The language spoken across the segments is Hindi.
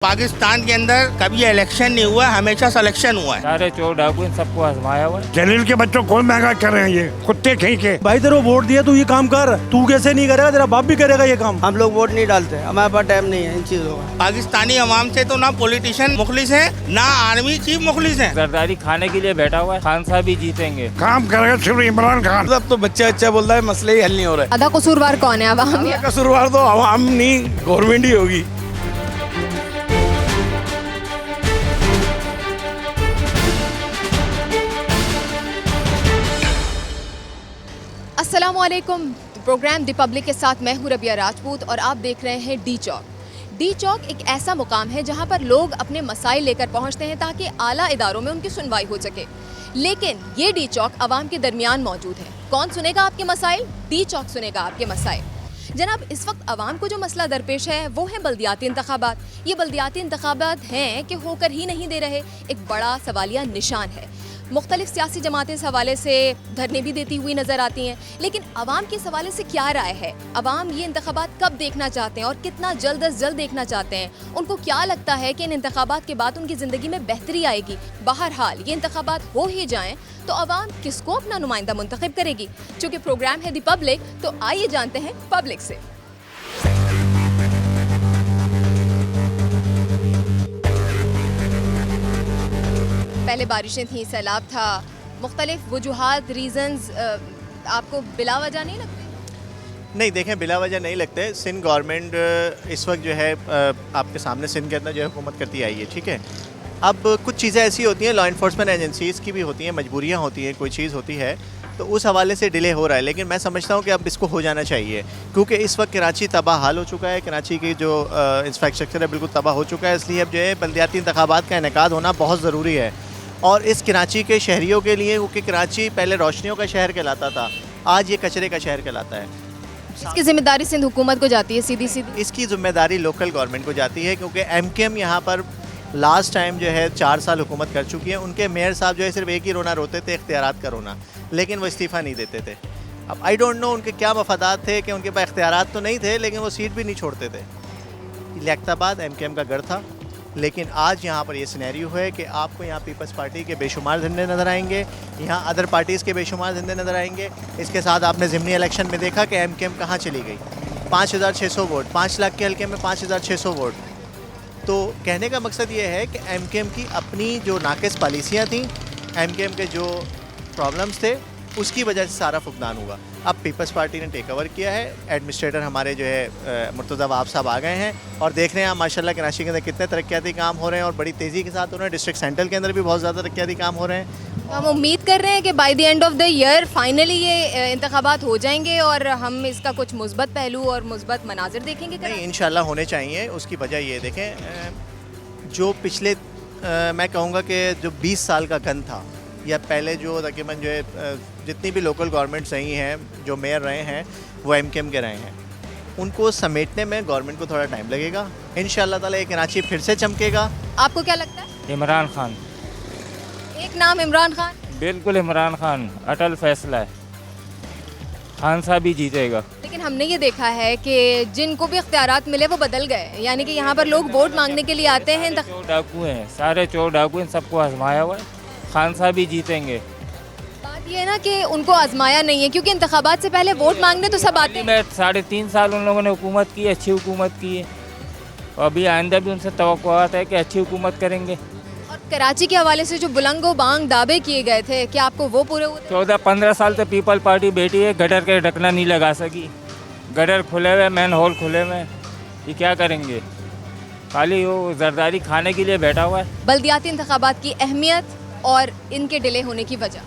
पाकिस्तान के अंदर कभी इलेक्शन नहीं हुआ, हमेशा सिलेक्शन हुआ है। सारे चोर डाकू इन सबको आजमाया हुआ है। जलील के बच्चों कौन महंगा कर रहे हैं, ये कुत्ते कहीं के। भाई तेरे को वोट दिया तू ये काम कर, तू कैसे नहीं करेगा, तेरा बाप भी करेगा ये काम। हम लोग वोट नहीं डालते, हमारे पास टाइम नहीं है इन चीजों का। पाकिस्तानी अवाम से तो ना पॉलिटिशियन मुखलिस है, ना आर्मी चीफ मुखलिस है। जरदारी खाने के लिए बैठा हुआ है, खान साहब ही जीतेंगे। काम करेगा सिर्फ इमरान खान। अब तो बच्चा बोल रहा है, मसले ही हल नहीं हो रहे। आधा कसूरवार कौन है? अवाम या कसूरवार तो आवाम नहीं, गवर्नमेंट ही होगी। अस्सलामुअलैकुम। प्रोग्राम दी पब्लिक के साथ मैं हूँ रबिया राजपूत और आप देख रहे हैं डी चौक। डी चौक एक ऐसा मुकाम है जहाँ पर लोग अपने मसाइल लेकर पहुँचते हैं ताकि आला इदारों में उनकी सुनवाई हो सके। लेकिन ये डी चौक आवाम के दरमियान मौजूद है। कौन सुनेगा आपके मसाइल? डी चौक सुनेगा आपके मसाइल। जनाब, इस वक्त आवाम को जो मसला दरपेश है वो है बल्दियाती इंतखाबात। ये बल्दियाती इंतखाबात हैं कि होकर ही नहीं दे रहे, एक बड़ा सवालिया निशान है। मुख्तलिफ सियासी जमातें इस हवाले से धरने भी देती हुई नज़र आती हैं, लेकिन आवाम के इस हवाले से क्या राय है? आवाम ये इंतखाबात कब देखना चाहते हैं और कितना जल्द अज जल्द देखना चाहते हैं? उनको क्या लगता है कि इन इंतखाबात के बाद उनकी ज़िंदगी में बेहतरी आएगी? बहरहाल ये इंतखाबात हो ही जाएं तो आवाम किसको अपना नुमाइंदा मुंतखब करेगी? चूँकि प्रोग्राम है दी पब्लिक, तो आइए जानते हैं पब्लिक से। पहले बारिशें थी, सैलाब था, मुख्तलिफ वजूहात, रीज़न्स आपको बिला वजह नहीं लगते? नहीं, देखें, बिला वजह नहीं लगते। सिंध गवर्नमेंट इस वक्त जो है आपके सामने सिंध के अंदर जो है हुकूमत करती आई है, ठीक है। अब कुछ चीज़ें ऐसी होती हैं, लॉ इन्फोर्समेंट एजेंसीज़ की भी होती हैं, मजबूरियाँ होती हैं, कोई चीज़ होती है तो उस हवाले से डिले हो रहा है। लेकिन मैं समझता हूँ कि अब इसको हो जाना चाहिए, क्योंकि इस वक्त कराची तबाह हाल हो चुका है। कराची की जो इंफ्रास्ट्रक्चर है बिल्कुल तबाह हो चुका है। इसलिए अब जो है बल्दियाती इंतखाबात का इनेकाद होना बहुत ज़रूरी है। और इस कराची के शहरियों के लिए, क्योंकि कराची पहले रोशनियों का शहर कहलाता था, आज ये कचरे का शहर कहलाता है। इसकी जिम्मेदारी सिंध हुकूमत को जाती है सीधी सीधी? इसकी जिम्मेदारी लोकल गवर्नमेंट को जाती है, क्योंकि एमकेएम यहाँ पर लास्ट टाइम जो है 4 साल हुकूमत कर चुकी है। उनके मेयर साहब जो है सिर्फ एक ही रोना रोते थे, इख्तियारात का रोना, लेकिन वो इस्तीफ़ा नहीं देते थे। अब आई डोंट नो उनके क्या मफादात थे कि उनके पास इख्तियारात तो नहीं थे, लेकिन वो सीट भी नहीं छोड़ते थे। लियाकताबाद एमकेएम का गढ़ था, लेकिन आज यहाँ पर ये सिनेरियो है कि आपको यहाँ पीपल्स पार्टी के बेशुमार झंडे नज़र आएंगे, यहाँ अदर पार्टीज़ के बेशुमार झंडे नज़र आएंगे। इसके साथ आपने ज़िमनी इलेक्शन में देखा कि एमकेएम कहाँ चली गई। 5600 वोट, 5 लाख के हल्के में 5600 वोट। तो कहने का मकसद ये है कि एमकेएम की अपनी जो नाकिस पॉलिसियाँ थी, एमकेएम के जो प्रॉब्लम्स थे, उसकी वजह से सारा फुकदान हुआ। अब पीपल्स पार्टी ने टेक ओवर किया है। एडमिनिस्ट्रेटर हमारे जो है मुर्तज़ा वहाब साहब आ गए हैं और देख रहे हैं आप माशाल्लाह कराची के अंदर कितने तरक्याती काम हो रहे हैं और बड़ी तेज़ी के साथ हो रहे हैं। डिस्ट्रिक्ट सेंट्रल के अंदर भी बहुत ज़्यादा तरक्याती काम हो रहे हैं। हम उम्मीद कर रहे हैं कि by the end of the year finally ये इंतखाबात हो जाएंगे और हम इसका कुछ मुस्बत पहलू और मुस्बत मनाजिर देखेंगे। नहीं, इंशाल्लाह होने चाहिए। उसकी वजह ये देखें, जो पिछले मैं कहूँगा कि जो 20 साल का गन था, या पहले जो तकरीबन जो है जितनी भी लोकल गवर्नमेंट्स रही हैं, जो मेयर रहे हैं वो एमकेएम के रहे हैं, उनको समेटने में गवर्नमेंट को थोड़ा टाइम लगेगा। इंशाल्लाह ताला ये कराची फिर से चमकेगा। आपको क्या लगता है? इमरान खान। एक नाम इमरान खान? बिल्कुल इमरान खान, अटल फैसला है, खान साहब ही जीतेगा। लेकिन हमने ये देखा है कि जिनको भी इख्तियारात मिले वो बदल गए, यानी कि यहाँ पर लोग वोट मांगने के लिए आते हैं। चोर डाकू हैं, सारे चोर डाकू इन सबको आजमाया हुआ है, खान साहब ही जीतेंगे। बात ये है ना कि उनको आजमाया नहीं है, क्योंकि इंतखाबात से पहले वोट मांगने तो सब आते हैं। में 3.5 साल उन लोगों ने हुकूमत की, अच्छी हुकूमत की है, और अभी आइंदा भी उनसे तवक्कुआत है कि अच्छी हुकूमत करेंगे। और कराची के हवाले से जो बुलंगो बांग दावे किए गए थे, क्या आपको वो पूरे हुए? 14-15 साल से पीपल पार्टी बैठी है, गटर के ढकना नहीं लगा सकी। गटर खुले हुए, मैन होल खुले हुए, ये क्या करेंगे? खाली वो जरदारी खाने के लिए बैठा हुआ है। बल्दियाती इंतखाबात की अहमियत और इनके डिले होने की वजह?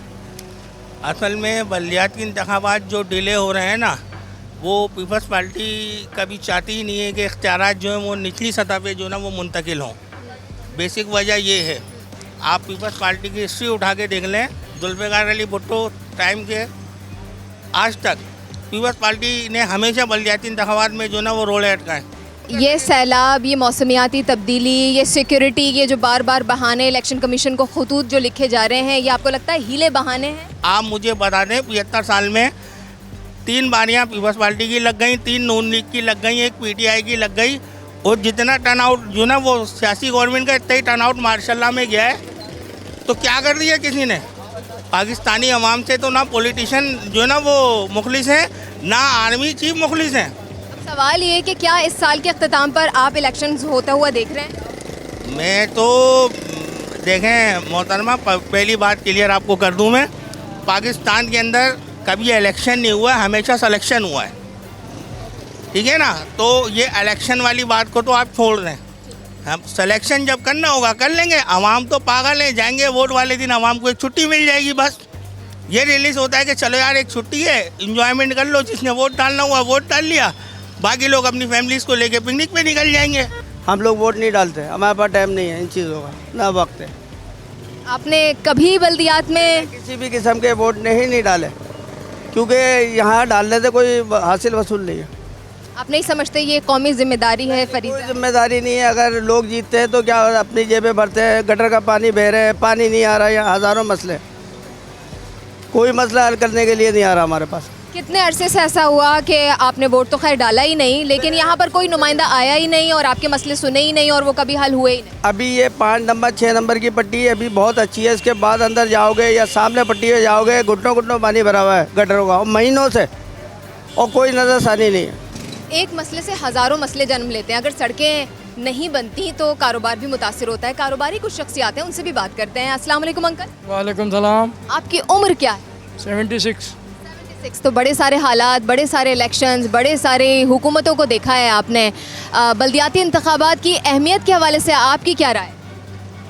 असल में बल्दियाती इंतखाबात जो डिले हो रहे हैं ना, वो पीपल्स पार्टी कभी चाहती ही नहीं है कि इख्तियारात जो हैं वो निचली सतह पे जो ना वो मुंतकिल हों। बेसिक वजह ये है, आप पीपल्स पार्टी की हिस्ट्री उठा के देख लें, जुल्फ़िकार अली भुट्टो टाइम के आज तक पीपल्स पार्टी ने हमेशा बल्दियाती इंतखाबात में जो ना वो रोल अटकाएँ। ये सैलाब, ये मौसमियाती तब्दीली, ये सिक्योरिटी, ये जो बार बार बहाने इलेक्शन कमीशन को खतूत जो लिखे जा रहे हैं, ये आपको लगता है हीले बहाने हैं? आप मुझे बता दें, 75 साल में 3 बारियाँ पीपल्स पार्टी की लग गई, 3 नून लीग की लग गई, 1 पीटीआई की लग गई, और जितना टर्नआउट जो ना वो सियासी गवर्नमेंट का इतना ही टर्नआउट माशाल्लाह में गया है, तो क्या कर दिया किसी ने? पाकिस्तानी अवाम से तो ना पॉलिटिशियन जो ना वो मुखलिस हैं, ना आर्मी चीफ मुखलिस हैं। अब सवाल ये है कि क्या इस साल के अख्ताम पर आप इलेक्शंस होता हुआ देख रहे हैं? मैं तो देखें मोहतरमा, पहली बात क्लियर आपको कर दूं मैं, पाकिस्तान के अंदर कभी इलेक्शन नहीं हुआ, हमेशा सिलेक्शन हुआ है, ठीक है ना? तो ये इलेक्शन वाली बात को तो आप छोड़ दें, हम सिलेक्शन जब करना होगा कर लेंगे। आवाम तो पागल है, जाएंगे वोट वाले दिन आवाम को एक छुट्टी मिल जाएगी, बस ये रिलीज होता है कि चलो यार एक छुट्टी है, इंजॉयमेंट कर लो, जिसने वोट डालना हुआ वोट डाल लिया, बाकी लोग अपनी फैमिलीज को लेके पिकनिक पे निकल जाएंगे। हम लोग वोट नहीं डालते, हमारे पास टाइम नहीं है इन चीज़ों का, ना वक्त है। आपने कभी बल्दियात में किसी भी किस्म के वोट नहीं डाले, क्योंकि यहाँ डालने से कोई हासिल वसूल नहीं है। आप नहीं समझते ये कौमी जिम्मेदारी है कोई फरीदा? जिम्मेदारी नहीं है। अगर लोग जीतते हैं तो क्या अपनी जेबें भरते हैं, गटर का पानी बह रहे हैं, पानी नहीं आ रहा है, यहाँ हज़ारों मसले, कोई मसला हल करने के लिए नहीं आ रहा हमारे पास। कितने अरसे से ऐसा हुआ कि आपने वोट तो खैर डाला ही नहीं, लेकिन यहाँ पर कोई नुमाइंदा आया ही नहीं और आपके मसले सुने ही नहीं और वो कभी हल हुए ही नहीं? अभी ये 5 नंबर 6 नंबर की पट्टी अभी बहुत अच्छी है, इसके बाद अंदर जाओगे या सामने पट्टी में जाओगे, घुटनों घुटनों पानी भरा हुआ है गटरों का, और महीनों से, और कोई नज़रसानी नहीं है। एक मसले से हज़ारों मसले जन्म लेते हैं। अगर सड़कें नहीं बनती तो कारोबार भी मुतासिर होता है। कारोबारी कुछ शख्सियात हैं, उनसे भी बात करते हैं। अस्सलाम वालेकुम अंकल। वालेकुम सलाम। आपकी उम्र क्या है? 76। तो बड़े सारे हालात, बड़े सारे इलेक्शंस, बड़े सारे हुकूमतों को देखा है आपने। बल्दियाती इंतखाबात की अहमियत के हवाले से आपकी क्या राय?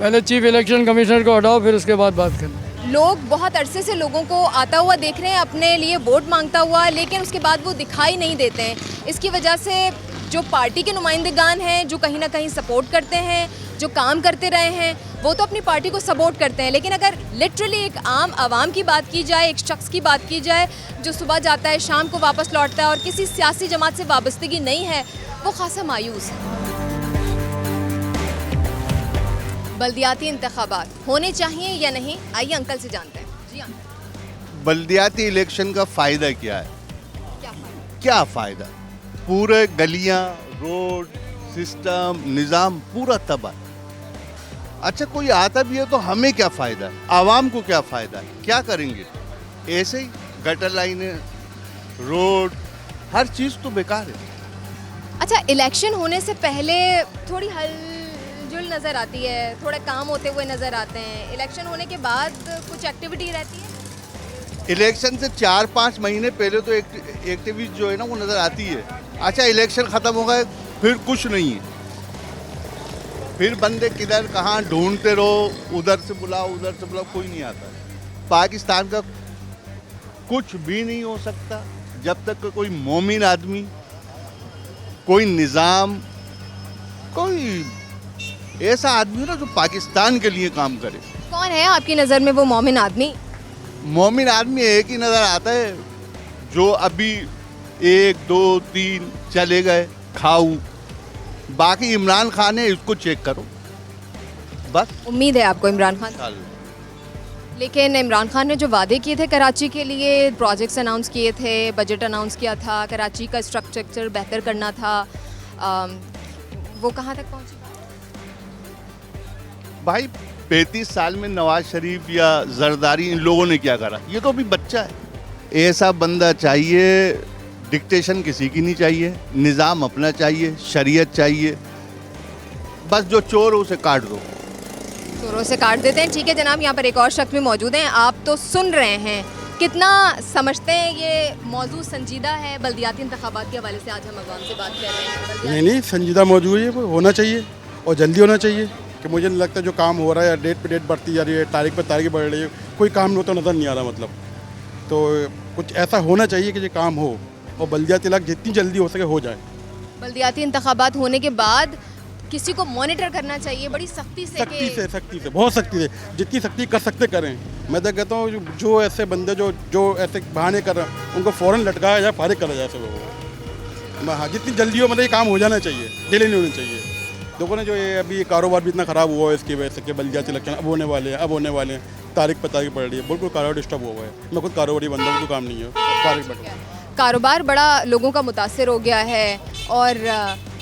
पहले चीफ इलेक्शन कमिश्नर को हटाओ, फिर उसके बाद बात करना। लोग बहुत अरसे से लोगों को आता हुआ देख रहे हैं, अपने लिए वोट मांगता हुआ, लेकिन उसके बाद वो दिखाई नहीं देते हैं। इसकी वजह से जो पार्टी के नुमाइंदेगान हैं, जो कहीं ना कहीं सपोर्ट करते हैं, जो काम करते रहे हैं, वो तो अपनी पार्टी को सपोर्ट करते हैं, लेकिन अगर लिटरली एक आम आवाम की बात की जाए, एक शख्स की बात की जाए जो सुबह जाता है शाम को वापस लौटता है और किसी सियासी जमात से वाबस्तगी नहीं है, वो खासा मायूस है। बल्दियाती इंतखाबात होने चाहिए या नहीं, आइए अंकल से जानते हैं। जी अंकल, बल्दियाती इलेक्शन का फ़ायदा क्या है? क्या फ़ायदा? पूरे गलियां, रोड, सिस्टम, निज़ाम पूरा तबाह। अच्छा, कोई आता भी है तो हमें क्या फ़ायदा है? आवाम को क्या फ़ायदा है? क्या करेंगे? ऐसे ही गटर लाइनें, रोड, हर चीज़ तो बेकार है। अच्छा, इलेक्शन होने से पहले थोड़ी हलचल नज़र आती है, थोड़े काम होते हुए नज़र आते हैं। इलेक्शन होने के बाद कुछ एक्टिविटी रहती है? इलेक्शन से 4-5 महीने पहले तो एक्टिविटी जो है ना वो नज़र आती है। अच्छा, इलेक्शन ख़त्म हो गए फिर कुछ नहीं है, फिर बंदे किधर कहाँ ढूंढते रहो, उधर से बुलाओ उधर से बुलाओ, कोई नहीं आता। पाकिस्तान का कुछ भी नहीं हो सकता जब तक कोई मोमिन आदमी, कोई निज़ाम, कोई ऐसा आदमी ना जो पाकिस्तान के लिए काम करे। कौन है आपकी नज़र में वो मोमिन आदमी? मोमिन आदमी एक ही नज़र आता है जो अभी 1, 2, 3 चले गए खाऊ, बाकी इमरान खान है, इसको चेक करो बस। उम्मीद है आपको इमरान खान? लेकिन इमरान खान ने जो वादे किए थे कराची के लिए, प्रोजेक्ट्स अनाउंस किए थे, बजट अनाउंस किया था, कराची का स्ट्रक्चर बेहतर करना था, वो कहाँ तक पहुँची? भाई 35 साल में नवाज शरीफ या जरदारी इन लोगों ने क्या करा? ये तो अभी बच्चा है। ऐसा बंदा चाहिए, डिक्टेशन किसी की नहीं चाहिए, निज़ाम अपना चाहिए, शरीयत चाहिए, बस जो चोर उसे काट दो। चोरों से काट देते हैं। ठीक है जनाब, यहाँ पर एक और शख्स भी मौजूद हैं, आप तो सुन रहे हैं। कितना समझते हैं ये मौजूद संजीदा है? बल्दियाती इंतखाबात के हवाले से आज हम अवाम से बात कर रहे हैं। नहीं, संजीदा मौजूद है, वो होना चाहिए और जल्दी होना चाहिए। कि मुझे नहीं लगता जो काम हो रहा है या डेट पे डेट बढ़ती जा रही है, तारीख पे तारीख बढ़ रही है, कोई काम होता नज़र नहीं आ रहा। मतलब तो कुछ ऐसा होना चाहिए कि ये काम हो और बल्दियाती इलाक़ जितनी जल्दी हो सके हो जाए। बल्दियाती इंतखाबात होने के बाद किसी को मॉनिटर करना चाहिए बड़ी सख्ती से, बहुत सख्ती से, जितनी सख्ती कर सकते करें। मैं तो कहता हूँ जो ऐसे बंदे जो ऐसे बहाने कर रहे हैं उनको फ़ौरन लटकाया जाए, फारिग करा जाए सब लोगों। हाँ, जितनी जल्दी हो, मतलब ये काम हो जाना चाहिए, डिले नहीं होना चाहिए। देखो ना, जो ये अभी कारोबार भी इतना ख़राब हुआ है इसकी वजह से कि बल्दियाती इलेक्शन अब होने वाले हैं, तारीख पर तारीख पड़ रही है, बिल्कुल कारोबार डिस्टर्ब हुआ है। मैं खुद कारोबारी बंदा हूँ, कोई काम नहीं है, तारीख बढ़। कारोबार बड़ा लोगों का मुतासिर हो गया है और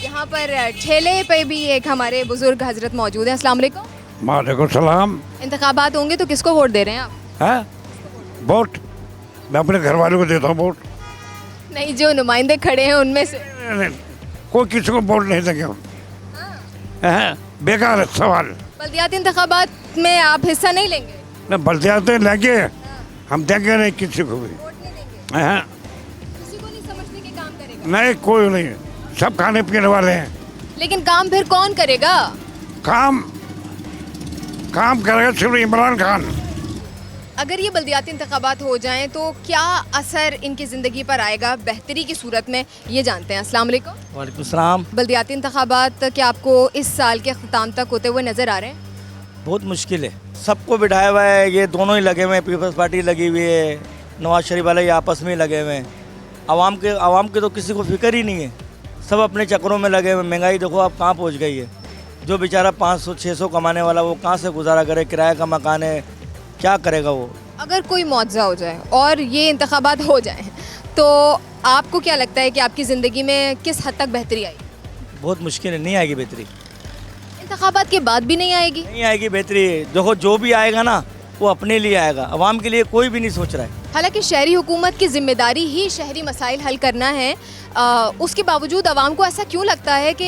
यहाँ पर ठेले पे भी एक हमारे बुजुर्ग हजरत मौजूद हैं। अस्सलाम वालेकुम। वालेकुम सलाम। इंतखाबात होंगे तो किसको वोट दे रहे हैं आप? है वोट मैं अपने घर वालों को देता हूँ वोट। नहीं, जो नुमाइंदे खड़े हैं उनमें से। कोई किसी को वोट नहीं देंगे। हाँ, बेकार है सवाल। बल्दियाती इंतखाबात में आप हिस्सा नहीं लेंगे? न बल्दियाते लेंगे, हम देंगे नहीं किसी को भी। वोट नहीं देंगे? हाँ, किसी को नहीं समझने के काम करेगा? नहीं कोई नहीं, सब खाने पीने वाले हैं। लेकिन काम फिर कौन करेगा? काम करेगा सिर्फ इमरान खान। अगर ये बल्दियाती इंतखाबात हो जाएं तो क्या असर इनकी ज़िंदगी पर आएगा बेहतरी की सूरत में, ये जानते हैं। अस्सलाम वालेकुम। वालेकुम सलाम। बल्दियाती इंतखाबात क्या आपको इस साल के अख्ताम तक होते हुए नज़र आ रहे हैं? बहुत मुश्किल है, सबको बिठाया हुआ है, ये दोनों ही लगे हुए हैं, पीपल्स पार्टी लगी हुई है, नवाज शरीफ वाले ये आपस में लगे हुए हैं। आवाम के तो किसी को फिक्र ही नहीं है, सब अपने चक्करों में लगे हुए। महंगाई देखो आप कहाँ पहुँच गई है। जो बेचारा 500-600 कमाने वाला वो कहाँ से गुजारा करे, किराए का मकान है, क्या करेगा वो। अगर कोई मुआवजा हो जाए और ये इंतखाबात हो जाए तो आपको क्या लगता है कि आपकी ज़िंदगी में किस हद तक बेहतरी आएगी? बहुत मुश्किल है, नहीं आएगी बेहतरी। इंतखाबात के बाद भी नहीं आएगी? नहीं आएगी बेहतरी। देखो जो भी आएगा ना वो अपने लिए आएगा, आवाम के लिए कोई भी नहीं सोच रहा है। हालांकि शहरी हुकूमत की जिम्मेदारी ही शहरी मसाइल हल करना है, उसके बावजूद आवाम को ऐसा क्यों लगता है कि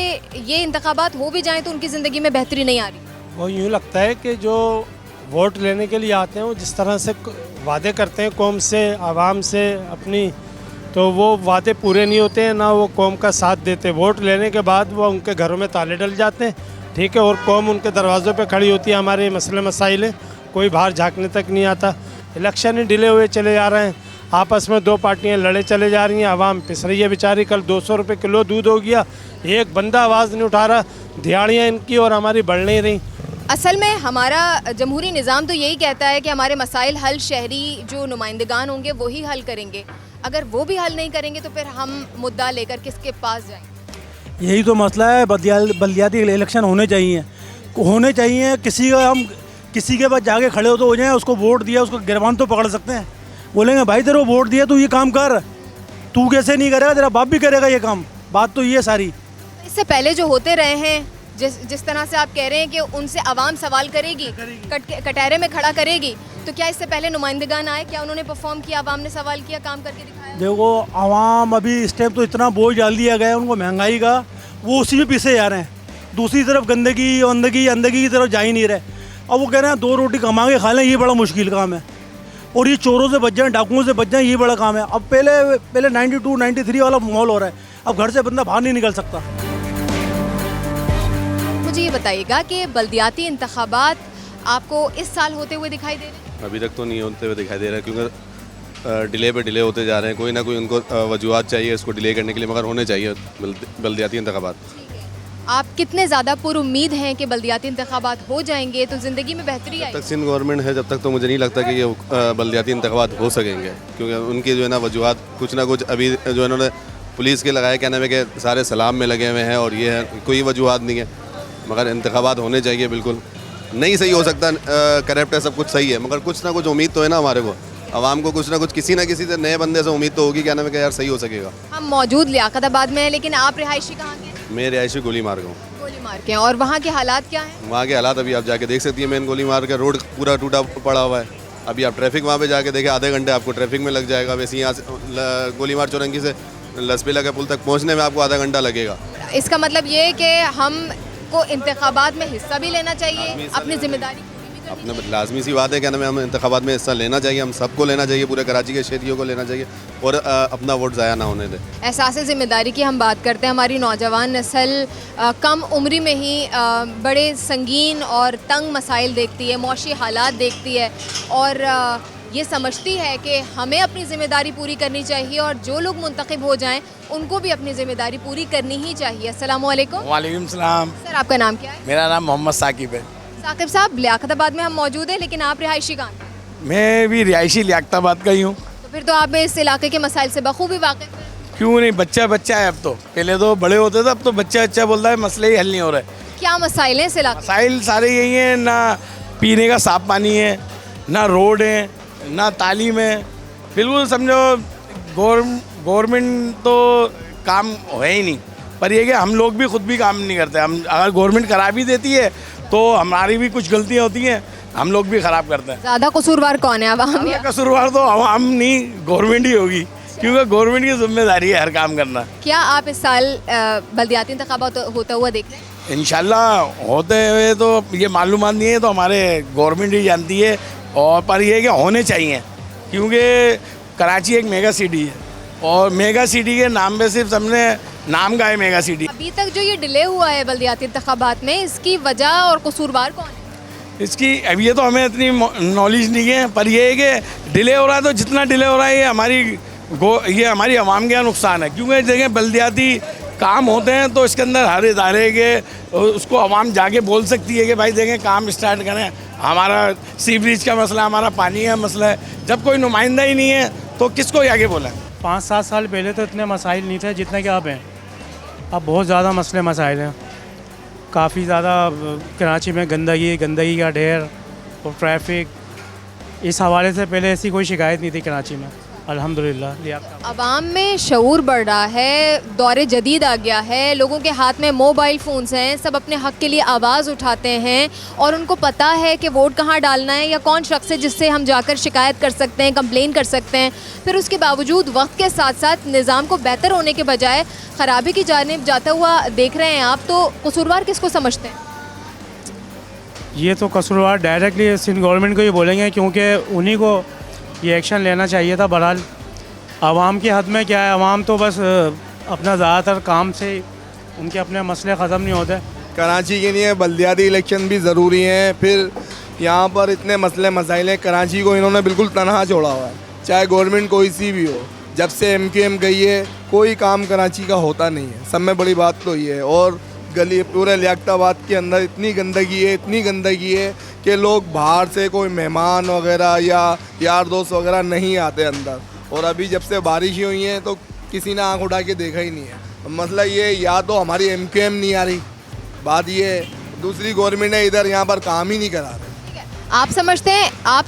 ये इंतखाबात हो भी जाएं तो उनकी ज़िंदगी में बेहतरी नहीं आ रही? वो यूँ लगता है कि जो वोट लेने के लिए आते हैं वो जिस तरह से वादे करते हैं कौम से, आवाम से अपनी, तो वो वादे पूरे नहीं होते हैं, ना वो कौम का साथ देते। वोट लेने के बाद वो उनके घरों में ताले डल जाते हैं, ठीक है, और कौम उनके दरवाज़ों पे खड़ी होती है, हमारे मसले मसाइल हैं, कोई बाहर झांकने तक नहीं आता। इलेक्शन ही डिले हुए चले जा रहे हैं, आपस में दो पार्टियां लड़े चले जा रही हैं, आवाम पिस रही है बेचारी। कल 200 रुपये किलो दूध हो गया, एक बंदा आवाज़ नहीं उठा रहा, दिहाड़ियाँ इनकी और हमारी बढ़ नहीं रही। असल में हमारा जमहूरी निज़ाम तो यही कहता है कि हमारे मसाइल हल शहरी जो नुमाइंदगान होंगे वही हल करेंगे। अगर वो भी हल नहीं करेंगे तो फिर हम मुद्दा लेकर किसके पास जाएंगे? यही तो मसला है। बल्दियाती इलेक्शन होने चाहिए। किसी के पास जाके खड़े हो जाएं, उसको वोट दिया, उसको गिरबान तो पकड़ सकते हैं। बोलेंगे भाई तेरे को वोट दिया, तू ये काम कर, तू कैसे नहीं करेगा, तेरा बाप भी करेगा ये काम। बात तो ये सारी। इससे पहले जो होते रहे हैं, जिस तरह से आप कह रहे हैं कि उनसे आवाम सवाल करेगी, कटहरे में खड़ा करेगी, तो क्या इससे पहले नुमाइंदगान आए, क्या उन्होंने परफॉर्म किया, आवाम ने सवाल किया, काम करके दिखाया? देखो आवाम अभी इस टाइम तो इतना बोझ डाल दिया गया है उनको महंगाई का, वो उसी में पीछे जा रहे हैं। दूसरी तरफ गंदगी की तरफ जा ही नहीं रहे। अब वो कह रहे हैं 2 रोटी कमा के खा लें, ये बड़ा मुश्किल काम है। और ये चोरों से बच जाएं, डाकुओं से बच जाएं, ये बड़ा काम है। अब पहले 92, 93 वाला माहौल हो रहा है। अब घर से बंदा बाहर नहीं निकल सकता। मुझे ये बताइएगा कि बल्दियाती इंतखाबात आपको इस साल होते हुए दिखाई दे रहे हैं? अभी तक तो नहीं होते हुए दिखाई दे रहा है, क्योंकि डिले पे डिले होते जा रहे हैं। कोई ना कोई उनको वजूहत चाहिए इसको डिले करने के लिए, मगर होने चाहिए बल्दियाती इंतखाबात। आप कितने ज़्यादा पुरुम्मीद हैं कि बल्दियाती इंतखाबात हो जाएंगे तो ज़िंदगी में बेहतरी आएगी? जब तक सिंध गवर्नमेंट है जब तक तो मुझे नहीं लगता कि ये बल्दियाती इंतखाबात हो सकेंगे, क्योंकि उनकी जो है ना वजूहत कुछ ना कुछ अभी जो इन्होंने पुलिस के लगाया, क्या नाम है कि सारे सलाम में लगे हुए हैं, और ये है कोई वजूहत नहीं है। मगर इंतखाबात होने चाहिए, बिल्कुल नहीं सही हो सकता, करप्ट है, सब कुछ सही है, मगर कुछ ना कुछ उम्मीद तो है ना हमारे को, आवाम को कुछ ना कुछ किसी से नए बंदे से उम्मीद तो होगी, क्या नाम है कि यार सही हो सकेगा। हम मौजूद लियाकताबाद में हैं, लेकिन आप रिहायशी कहाँ के हैं? मैं रिहायशी गोली मार गया हूँ। गोली मार के हैं। और वहाँ के हालात क्या हैं? वहाँ के हालात अभी आप जाके देख सकती हैं। मेन गोली मार के रोड पूरा टूटा पड़ा हुआ है। अभी आप ट्रैफिक वहाँ पे जाके देखें, आधे घंटे आपको ट्रैफिक में लग जाएगा। वैसे यहाँ से गोली मार चौरंगी से लसपीला के पुल तक पहुँचने में आपको आधा घंटा लगेगा। इसका मतलब ये है कि हम को इंतखाबात में हिस्सा भी लेना चाहिए, अपनी जिम्मेदारी अपना लाजमी सी बात है, क्या नाम है, हम इंतखाबात में हिस्सा लेना चाहिए, हम सबको लेना चाहिए, पूरे कराची के शहरियों को लेना चाहिए, और अपना वोट ज़ाया ना होने दें। एहसास ज़िम्मेदारी की हम बात करते हैं। हमारी नौजवान नस्ल कम उम्री में ही बड़े संगीन और तंग मसाइल देखती है, मौशी हालात देखती है, और ये समझती है कि हमें अपनी ज़िम्मेदारी पूरी करनी चाहिए, और जो लोग मुंतखब हो जाएं उनको भी अपनी ज़िम्मेदारी पूरी करनी ही चाहिए। अस्सलाम वालेकुम। वालेकुम सलाम। सर आपका नाम क्या है? मेरा नाम मोहम्मद साकिब है। साकिब साहब, लियाकताबाद में हम मौजूद हैं, लेकिन आप रिहायशी कहाँ हैं? मैं भी रिहायशी लियाकताबाद का ही हूँ। तो फिर तो आप इस इलाके के मसाइल से बखूबी वाकिफ़ हैं। क्यों नहीं, बच्चा है अब तो, पहले तो बड़े होते थे, अब तो बच्चा बोलता है, मसले ही हल नहीं हो रहे। क्या मसाइल हैं इस इलाके? मसाइल सारे यही हैं, ना पीने का साफ पानी है, ना रोड है, ना तालीम है। बिल्कुल समझो गवर्नमेंट तो काम है ही नहीं, पर ये कि हम लोग भी खुद भी काम नहीं करते। हम अगर गवर्नमेंट करा भी देती है तो हमारी भी कुछ गलतियाँ होती हैं, हम लोग भी ख़राब करते हैं। ज़्यादा कसूरवार कौन है, आवाम या कसूरवार तो हम नहीं, गवर्नमेंट ही होगी, क्योंकि गवर्नमेंट की जिम्मेदारी है हर काम करना। क्या आप इस साल बल्दियाती इंतखाबात होता हुआ देख रहे हैं? इंशाल्लाह होते हुए तो ये मालूमात नहीं है, तो हमारे गवर्नमेंट ही जानती है। और पर ये कि होने चाहिए, क्योंकि कराची एक मेगा सिटी है और मेगा सिटी के नाम पे सिर्फ हमने नाम का है मेगा सिटी। अभी तक जो ये डिले हुआ है बल्दियाती इंतखाबात में, इसकी वजह और कसूरवार कौन है? इसकी अब ये तो हमें इतनी नॉलेज नहीं है, पर ये है कि डिले हो रहा है तो जितना डिले हो रहा है ये हमारी आवाम का नुकसान है। क्योंकि देखिए बल्दियाती काम होते हैं तो इसके अंदर हर इदारे के उसको आवाम जाके बोल सकती है कि भाई देखें काम स्टार्ट करें, हमारा सीवरेज का मसला, हमारा पानी का मसला है। जब कोई नुमाइंदा ही नहीं है तो किसको आगे बोलें? 5-7 साल पहले तो इतने मसाइल नहीं थे जितने कि अब हैं। अब बहुत ज़्यादा मसले मसाइल हैं, काफ़ी ज़्यादा। कराची में गंदगी का ढेर और ट्रैफिक, इस हवाले से पहले ऐसी कोई शिकायत नहीं थी कराची में, अल्हम्दुलिल्लाह। अवाम में शऊर बढ़ रहा है, दौरे जदीद आ गया है, लोगों के हाथ में मोबाइल फ़ोन्स हैं, सब अपने हक़ के लिए आवाज़ उठाते हैं और उनको पता है कि वोट कहाँ डालना है या कौन शख्स है जिससे हम जाकर शिकायत कर सकते हैं, कंप्लेन कर सकते हैं। फिर उसके बावजूद वक्त के साथ साथ निज़ाम को बेहतर होने के बजाय ख़राबी की जानिब जाता हुआ देख रहे हैं आप, तो कसूरवार किसको समझते हैं? ये तो कसूरवार डायरेक्टली सिंध गवर्नमेंट को ही बोलेंगे, क्योंकि उन्हीं को ये एक्शन लेना चाहिए था। बहरहाल आवाम के हद में क्या है, आवाम तो बस अपना ज़्यादातर काम से उनके अपने मसले ख़त्म नहीं होते। कराची के लिए बल्दियाती इलेक्शन भी ज़रूरी हैं। फिर यहाँ पर इतने मसले मसाइल हैं, कराची को इन्होंने बिल्कुल तनहा छोड़ा हुआ है, चाहे गवर्नमेंट कोई सी भी हो। जब से MQM गई है कोई काम कराची का होता नहीं है, सब में बड़ी बात तो ये है। और गली पूरे लियाकताबाद के अंदर इतनी गंदगी है कि लोग बाहर से कोई मेहमान वगैरह या यार दोस्त वगैरह नहीं आते अंदर। और अभी जब से बारिश हुई है तो किसी ने आंख उठा के देखा ही नहीं है। मसला ये या तो हमारी MQM नहीं आ रही, बात ये दूसरी गवर्नमेंट है इधर यहाँ पर काम ही नहीं करा रहे। आप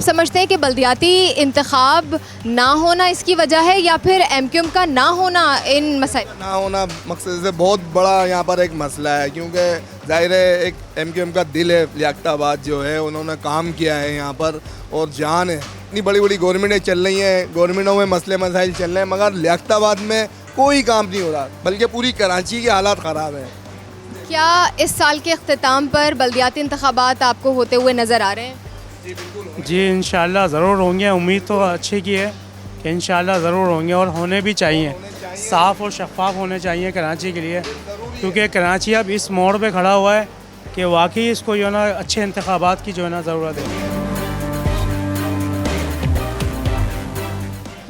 समझते हैं कि बल्दियाती इंतखाब ना होना इसकी वजह है, या फिर MQM का ना होना इन मसाइल ना होना मकसद से बहुत बड़ा यहाँ पर एक मसला है। क्योंकि जाहिर है एक MQM का दिल है लियाकताबाद जो है, उन्होंने काम किया है यहाँ पर और जान है। इतनी बड़ी बड़ी गवर्नमेंटें चल रही हैं, गवर्नमेंटों में मसले मसाइल चल रहे हैं, मगर लियाकताबाद में कोई काम नहीं हो रहा, बल्कि पूरी कराची के हालात ख़राब हैं। क्या इस साल के अख्तिताम पर बल्दियाती इंतखाबात आपको होते हुए नज़र आ रहे हैं? जी इंशाल्लाह ज़रूर होंगे, उम्मीद तो अच्छी की है कि इंशाल्लाह ज़रूर होंगे और होने भी चाहिए। साफ़ और शफाफ होने चाहिए कराची के लिए, क्योंकि कराची अब इस मोड़ पे खड़ा हुआ है कि वाकई इसको जो है ना अच्छे इंतखाबात की जो है ना ज़रूरत है।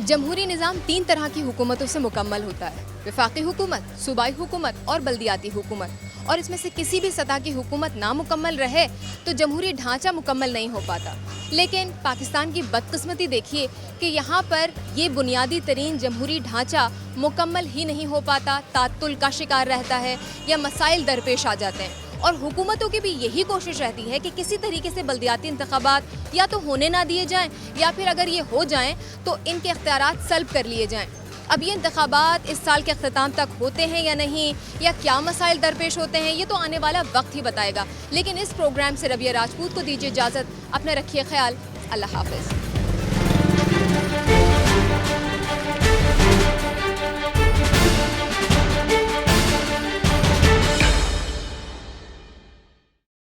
जमहूरी निज़ाम 3 तरह की हुकूमतों से मुकम्मल होता है, वफाकी हुकूमत, सूबाई हुकूमत और बल्दियाती हुकूमत। और इसमें से किसी भी सतह की हुकूमत नामुकम्मल रहे तो जमहूरी ढांचा मुकम्मल नहीं हो पाता। लेकिन पाकिस्तान की बदकिस्मती देखिए कि यहाँ पर ये बुनियादी तरीन जमहूरी ढांचा मुकम्मल ही नहीं हो पाता, तातुल का शिकार रहता है या मसाइल दरपेश आ जाते हैं। और हुकूमतों की भी यही कोशिश रहती है कि किसी तरीके से बल्दियाती इंतखाबात या तो होने ना दिए जाएं, या फिर अगर ये हो जाएं तो इनके इख्तियारात सल्ब कर लिए जाएं। अब ये इंतखाबात इस साल के अख्तिताम तक होते हैं या नहीं, या क्या मसाइल दरपेश होते हैं, ये तो आने वाला वक्त ही बताएगा। लेकिन इस प्रोग्राम से रबिया राजपूत को दीजिए इजाज़त, अपना रखिए ख्याल, अल्लाह हाफ़िज़।